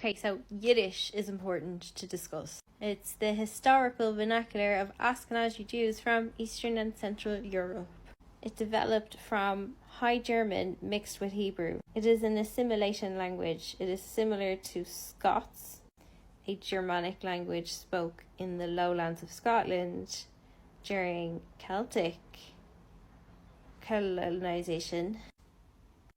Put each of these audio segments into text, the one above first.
Okay, so Yiddish is important to discuss. It's the historical vernacular of Ashkenazi Jews from Eastern and Central Europe. It developed from High German mixed with Hebrew. It is an assimilation language. It is similar to Scots, a Germanic language spoke in the lowlands of Scotland during Celtic colonization.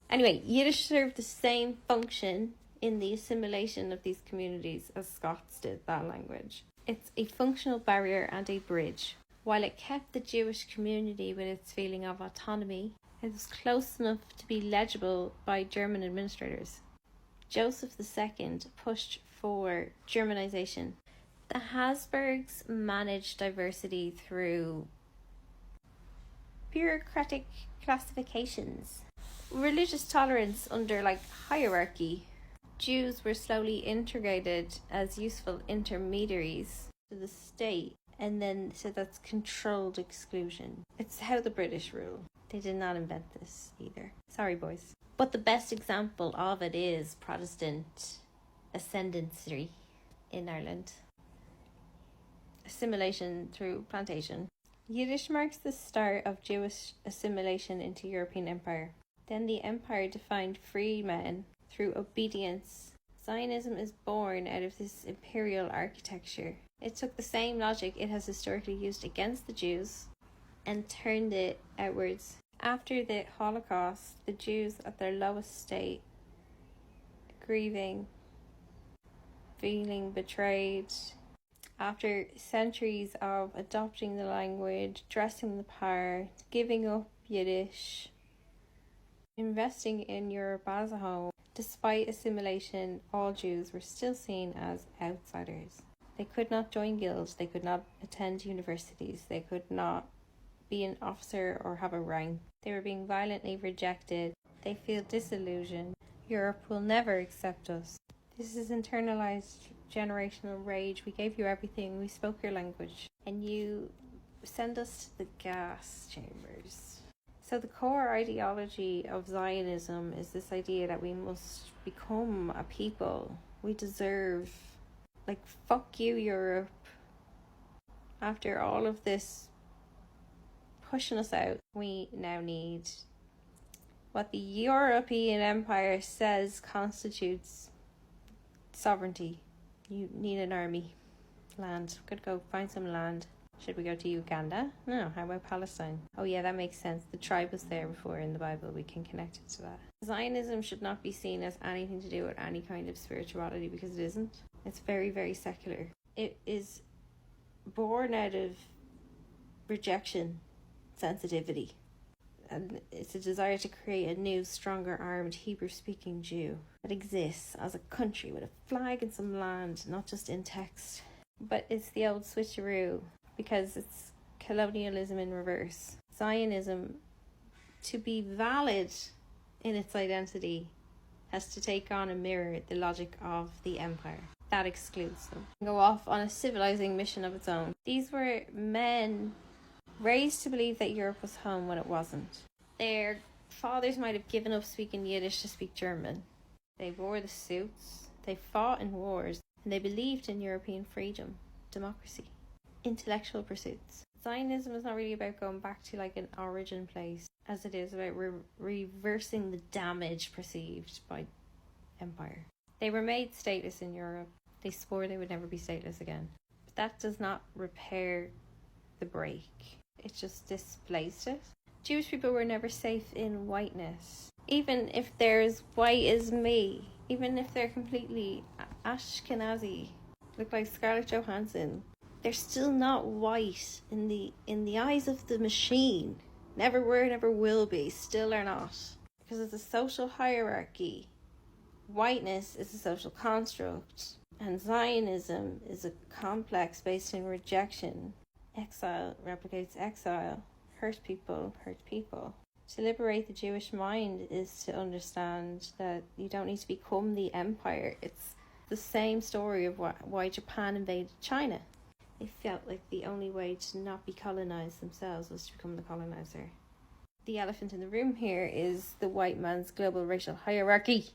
Anyway, Yiddish served the same function in the assimilation of these communities as Scots did that language. It's a functional barrier and a bridge. While it kept the Jewish community with its feeling of autonomy, it was close enough to be legible by German administrators. Joseph II pushed for Germanization. The Habsburgs managed diversity through bureaucratic classifications. Religious tolerance under hierarchy. Jews were slowly integrated as useful intermediaries to the state, and then so that's controlled exclusion. It's how the British rule. They did not invent this either. Sorry, boys. But the best example of it is Protestant ascendancy in Ireland. Assimilation through plantation. Yiddish marks the start of Jewish assimilation into European empire. Then the empire defined free men through obedience. Zionism is born out of this imperial architecture. It took the same logic it has historically used against the Jews and turned it outwards. After the Holocaust, the Jews at their lowest state, grieving, feeling betrayed. After centuries of adopting the language, dressing the part, giving up Yiddish, investing in Europe as a whole, despite assimilation, all Jews were still seen as outsiders. They could not join guilds, they could not attend universities, they could not be an officer or have a rank. They were being violently rejected. They feel disillusioned. Europe will never accept us. This is internalized generational rage. We gave you everything. We spoke your language. And you send us to the gas chambers. So the core ideology of Zionism is this idea that we must become a people. We deserve, fuck you, Europe. After all of this pushing us out, we now need what the European Empire says constitutes sovereignty. You need an army. Land. Could go find some land. Should we go to Uganda? No, how about Palestine? Oh yeah, that makes sense. The tribe was there before in the Bible. We can connect it to that. Zionism should not be seen as anything to do with any kind of spirituality because it isn't. It's very, very secular. It is born out of rejection, sensitivity. And it's a desire to create a new, stronger armed Hebrew-speaking Jew that exists as a country with a flag and some land, not just in text. But it's the old switcheroo because it's colonialism in reverse. Zionism, to be valid in its identity, has to take on and mirror the logic of the empire. That excludes them. Go off on a civilizing mission of its own. These were men raised to believe that Europe was home when it wasn't. Their fathers might have given up speaking Yiddish to speak German. They wore the suits, they fought in wars, and they believed in European freedom, democracy, intellectual pursuits. Zionism is not really about going back to an origin place, as it is about reversing the damage perceived by empire. They were made stateless in Europe. They swore they would never be stateless again. But that does not repair the break. It just displaced it. Jewish people were never safe in whiteness. Even if they're as white as me, even if they're completely Ashkenazi, look like Scarlett Johansson, they're still not white in the eyes of the machine. Never were, never will be, still are not. Because it's a social hierarchy. Whiteness is a social construct. And Zionism is a complex based in rejection. Exile replicates exile. Hurt people hurt people. To liberate the Jewish mind is to understand that you don't need to become the empire. It's the same story of why Japan invaded China. They felt like the only way to not be colonized themselves was to become the colonizer. The elephant in the room here is the white man's global racial hierarchy.